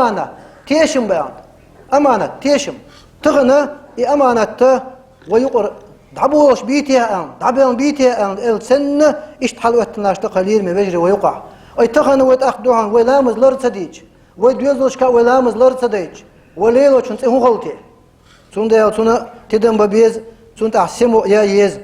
أمانة تيشم بيان أمانة تيشم تغنى أمانة ويقر دعبوش بيتها أن دعبون بيتها أن السن اشتحل وقتناش تقليل من وجري ويقع أي تغنى ويتأخدوها ويلامز لرصديج ويدوزوش كا ويلامز لرصديج وليلو شنت هو غلطي سون ده سون تدم ببيز سون تحسمو يا يز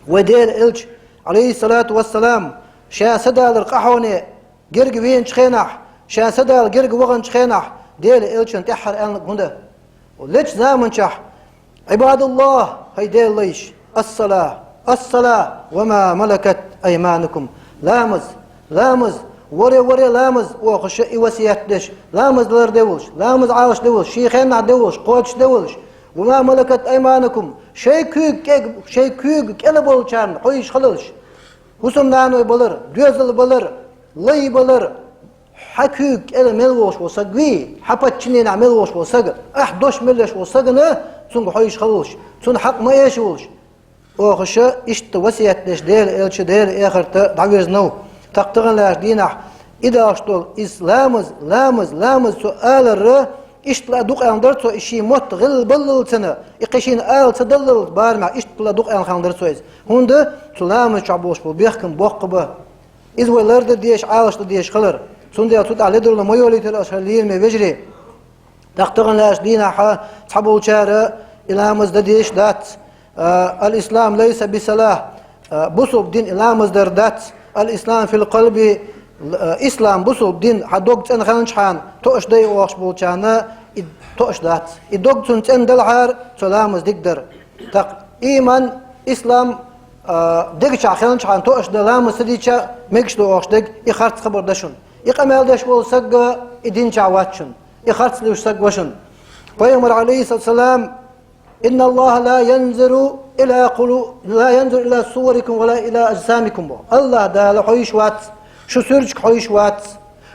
ودير إلش عليه الصلاة والسلام شا سدال القحوني جرج وين شخينح شا سدال جرج وغن شخينح دير إلش انتحر أن هنده وليش زامن شح عباد الله هي دير ليش الصلاة وما ملكت أيمانكم لامز وري لامز وخش وسيات دش لامز لر دولش لامز عاوش دولش شيخين دولش قوتش دولش وما ملكت أيمانكم شيء كوك كلا بولشان حيش خلش وسم نانو بلر دوزل بلر لي بلر حكوك إلى ملوش وسقوي حبتشنين عملوش وسق دوش ملش وسقنا سون حيش خلش سون حق ما يشولش وخش إشت وسيات دش دير إلش دير آخر تعويز نو تقتغن لاش دينح إذا أشتغل لامز سؤال الر إشتلا دوق أندرتو إشي موت غل بلل سنة إقشين آل تدلل بارمع إشتلا دوق أندرتو إز هند سلامز شعبوش بو بيحكم بوقبه إز ولرد ديش عالش ديش خلر سند يا توت على در لما يولي تلاشلين مبجري تقتغن لاش دينح صحبو شارع إلامز ديش دات الإسلام ليس بسلاح بصب دين إلامز دردات الإسلام في القلب إسلام بصوب دين حدوق تن خانشان توش داي وخش بولشانا توش دات يدوق تن دلعار سلامز دقدر تق إيمان إسلام دقش خانشان توش دلامز سديشا مكش دو وخش دق يخرت خبر دشون يقمل دش بول سق يدين شعواتشون يخرت لوش سق وشون فيمر عليه الصلاة والسلام إن الله لا ينظر إلى صوركم ولا إلى أجسامكم الله دا حيش وات شو سرج حيش وات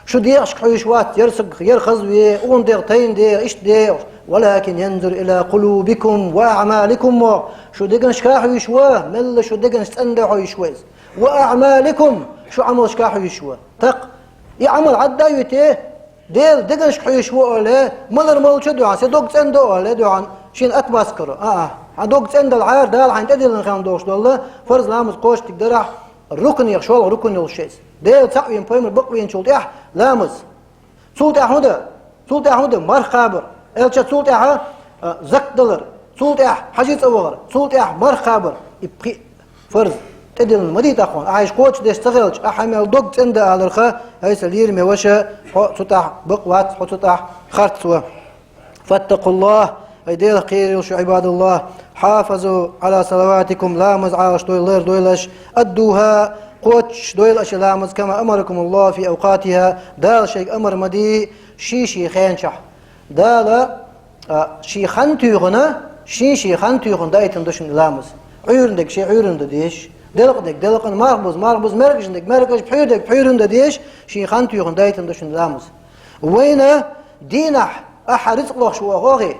شو ديغش حيش وات يرسق يرخز وون ديغ تين ديغ إيش ديغ ولكن ينظر إلى قلوبكم وأعمالكم شو ديغنش كاحيش واه مل شو ديغنش تندع حيش ويز وأعمالكم شو عمل شكاحيش واه تق يعمل عدا يته ديغنش حيش واه ملر ملش دوعان سيدوق تندو ولا دوعان شين أتباسكر عندوك تند العار دال عند أدل نخان دوش دوله فرض لامز قوش تقدر الركن يخشول ركن يلشيز ديل تقوين بيمر بقوين شولت لامز سولت هودا مر خابر الش سولت زك دلر سولت حاجز أوغر سولت مر خابر يبقي فرض تدل مديت أخوان عايش قوش ديستغلش أحمل دوك تند على الخا هاي سلير موشة سطح بقوات سطح خرط سوا فاتقوا الله أيديل خير وشو عباد الله حافظوا على صلواتكم لامز عاش دويلش أدوها قوتش دويلش لامز كما أمركم الله في أوقاتها دال شيء أمر مدي شي خينشح دال شي خنتيغنا شي خنتيغن دايتن دوشن لامز عيرندك شي عيرند ديش دلق مربوز مركش بحيرند ديش شي خنتيغن دايتن دوشن لامز وين دينح أحرز الله شو غاغي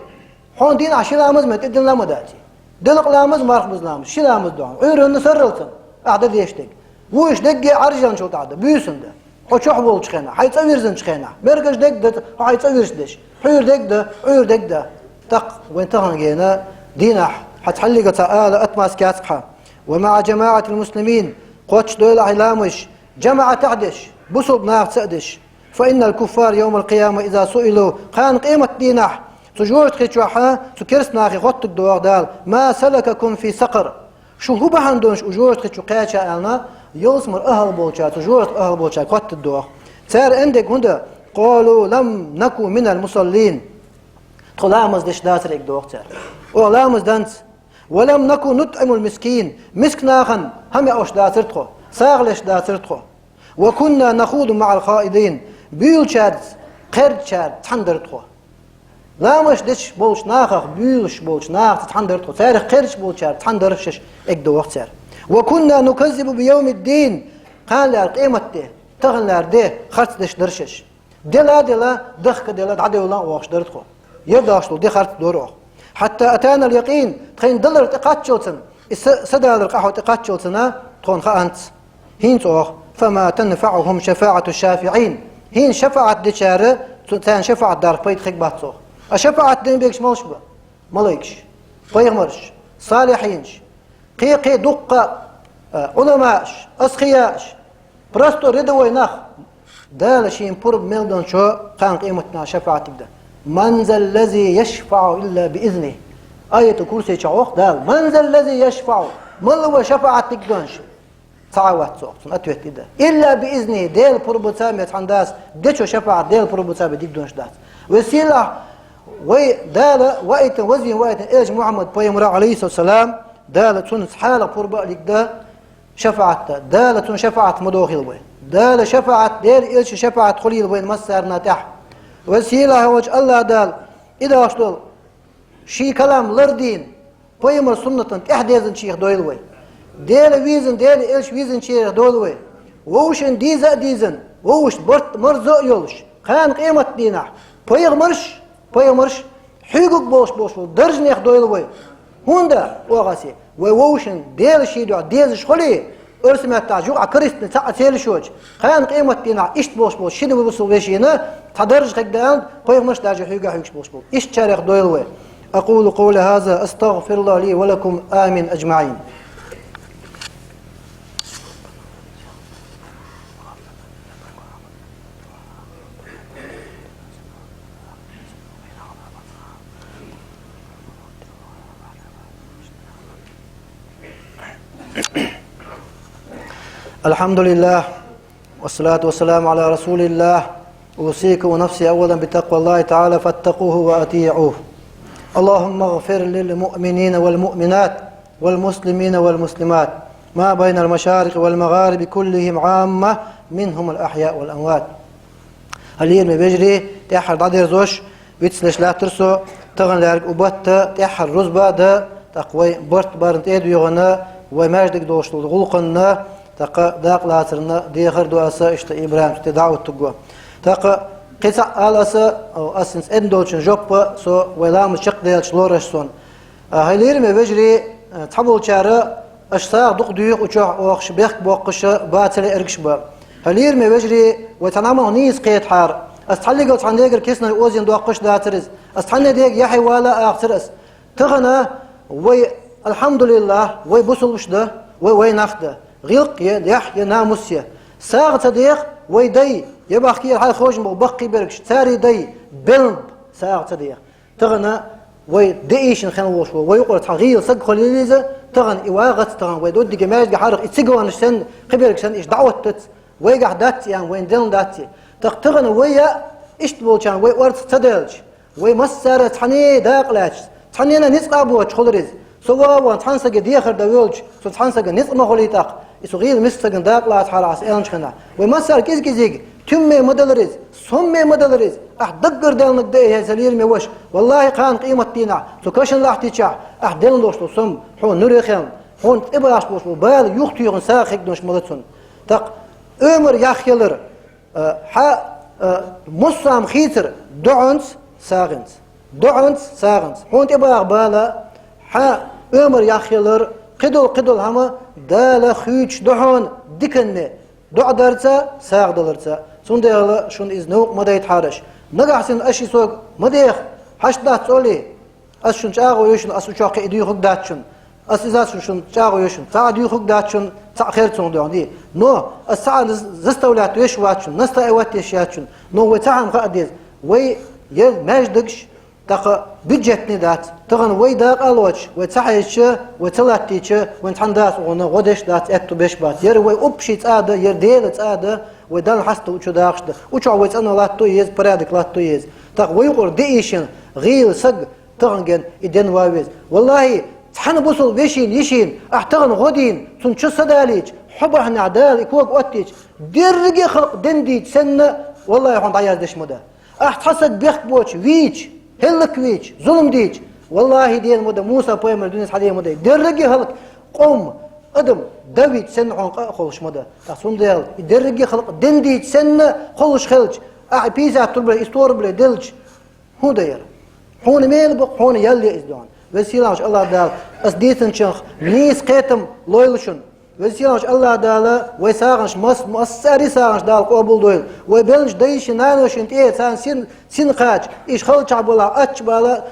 هون دين عشي لامز ما تدين لامداتي دلق لامز مرخبز لامز شي لامز دوان عيرن سرلتن أعداد يشتك ويش دق عرجان شو تعدى بيوسن ده هو شو حبول شخينا حيتصويرزن شخينا مركش دق ده حيتصويرش دش عير دق ده تق وين تهن جينا دينح حتحلق تعالى أتماس كاسحة ومع جماعة المسلمين قوتش دول علامش جماعة تعدش بصب نار تسأدش فإن الكفار يوم القيامة إذا سئلوا كان قيمة دينح تجوعت خيشوحا تكرس ناخي خطك دوار دال ما سلككم في سقر شو هو بهندونش وجوعت خيشو قياشا ألنا يلسمر أهل بولشا تجوعت أهل بولشا خط الدوار سار عندك هندا قالوا لم نكو من المصلين تلامز دش داترك دوار سار ولامز دانس ولم نكو نطعم المسكين مسكناخن هم يأوش داترتخو ساغلش داترتخو وكنا نخوض مع الخائضين بيولشاد قردشاد تحندرتخو لامش دش بولش ناخخ بيولش بولش ناخ تحندرتخو تاريخ قردش بولشاد تحندرشش اكدو وقت سار وكنا نكذب بيوم الدين قال لها قيمة ده تغن لها ده خرط دش درشش دلا دخك دلا دعدي ولا واخش درتخو يرداشلو دي خرط دوروخ حتى أتانا اليقين تخين دلر تقاتشلتن سدال القحوة تقاتشلتنا تخون خانت هين توخ فما تنفعهم شفاعة الشافعين هين شفاعة دشارة sen şefaat dar payt khikbat so. A şefaat den bekş malş bu. Malaykş. Peygamberş. Salihinş. Qi duqqa ulamaş, asxiyaş. Prosto redoy nakh. Dal şeyin purb meldan şu kan kıymetna şefaat ibda. Man zellezi yeşfa'u illa bi izni. Ayet-i kursi çağok dal. Man zellezi yeşfa'u. Mal ve şefaat dikdönş. Savat soqsun atvet ida. İlla bi izni del purbu samet handas. Deço şefaat del purbu samet dikdönş das. Vesila ve dal wa'it wazin wa'it ej Muhammed peygamber aleyhisselam dal tun hala purbu likda şefaatta. Dal tun şefaat mudokhil ve. دال شفاعت دير إلش شفاعت خليل وين مسارنا تح وسيلة وجه الله دال إذا أشتغل شي كلام لردين بيمر سنة تحديزن شيخ دويلوي ديل ويزن ديل إلش ويزن شيخ دويلوي ووشن ديزن ووش برت مرزو يولش خان قيمة دينا بيغمرش حقوق بوش درج نيخ دويلوي هوندا وغاسي ووشن ديل شي دو ديزش خلي أرسمت تاجوع كريست تعتيل شوج خان قيمة دينا إشت بوش شنو بوصل وشينا تدرج قدام قيم مش درجة حقوق بوش إشت شارخ دويلوي أقول قول هذا أستغفر الله لي ولكم آمين أجمعين الحمد لله والصلاة والسلام على رسول الله أوصيك ونفسي أولا بتقوى الله تعالى فاتقوه وأطيعوه اللهم اغفر للمؤمنين والمؤمنات والمسلمين والمسلمات ما بين المشارق والمغارب كلهم عامة منهم الأحياء والأموات هلير مبجري تحر دادير زوش بيتسلش لا ترسو تغن لارك أبت تحر رزبا دا تقوي برت بارنت إيدو يغنى وماجدك دوشتو غلقنا تق داق لاترنا ديخر دواسا işte İbrahim işte Davut tugu تق قصة alasa o asins endolçun joppa so velam çık deyalç loraşson haylir mi vecri tabul çarı aşağı duq duyuq uçaq oqş bek boqışı batile ergiş ba haylir mi vecri ve tanama nis qiyat har asthalliga tandeger kesna ozin doqış datiriz asthanne deg yahi wala aqtiris tığına ve elhamdülillah ve busuluşda ve naxda غيق يحيى ناموسيا ساغ صديق ويدي يبخي هاي خوش بقي بركش تاري دي بلب ساغ صديق تغنى ويديشن خنوش ويقول تغيير صق خليزه تغن اواغت تغن ويدود جماج حرق يتسقون سن قبلك سن ايش دعوت ويقع دات يعني وين دل داتي تغن ويا ايش تبولشان وي ورت تدلج وي مسره تحني داقلاش تحنينا نسقابو تخلرز سوا وان تحنسق ديخر دولج سو تحنسق نسقما خليتاق İsuğil mistegin dağlar halas elçkana ve masar kizgizig tümme modalariz somme modalariz daggardanlık da yeselir mi waş wallahi kan qiymat dina so kaşın lahtiça delin dostum som hon nurixen hon ibaş boş bal yuxtuyun saqik doş molatsun taq ömür yaxyılır ha musam khitir du'uns sağıns hon ibaş bala ha ömür yaxyılır قدل هما دال خيوش دحون دكنة دع درسا ساق دلرسا سون ديالا شون إزنوق مدا يتحارش نجحسن أشي سوق مديخ حشدات سولي أس شون شاقو يشون أس وشاق إديو خد داتشون أس إزاس شون شاقو يشون ساق إديو خد داتشون ساق خير سون ديان دي نو أس ساق زستولات يش واتشون نستا أيوات يشياتشون نو وتعم قاديز وي يل ماجدكش تق بجتني دات تغن ويداق الوش وتحيش وتلاتيش وانتحنداس ونا غدش دات اتو بيش بات ير وي اوبشيت ادا ير ديلت ادا ودان حستو وچو داخشد وچو ويت انا لاتو يز برادك لاتو يز تق ويقر ديشن غيل سق تغنجن ادن واويز والله تحن بوصل بيشين يشين احتغن غدين سنچو صداليج حبهنا عدال كوق اوتيج درجي خلق دندي سنه والله هون ضياز دشمده احتحسد بيخ بوش ويج هلك ويج ظلم ديج والله دين مده موسى بيمر دنيس حديه مده درجي خلق قوم ادم داوود سن عن خلش مده تصوم ديال درجي خلق دنديج سن خلش خلج بيزا تربل استور بلا دلج هو داير هون ميل بق هون يلي ازدون وسيلاش الله دال اس ديتن شخ نيس قيتم لويلشن ve siyanış Allah Teala ve sağınç masari sağınç dal kabul doyul. Ve belmiş değişi nanoşun diye sin kaç iş halça bula aç bula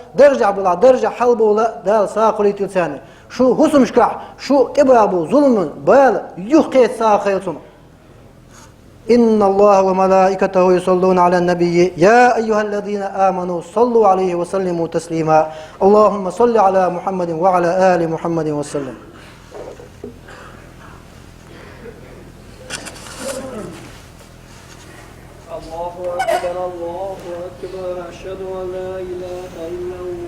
derece hal bula dal sağ kulitil sani. Şu husumşka şu ibabu zulmün bal yuhqet sağaytun. إن الله وملائكته يصلون على النبي يا أيها الذين آمنوا صلوا عليه وسلموا تسليما اللهم صل على محمد وعلى آل محمد وسلم الله أكبر أشهد أن لا إله إلا الله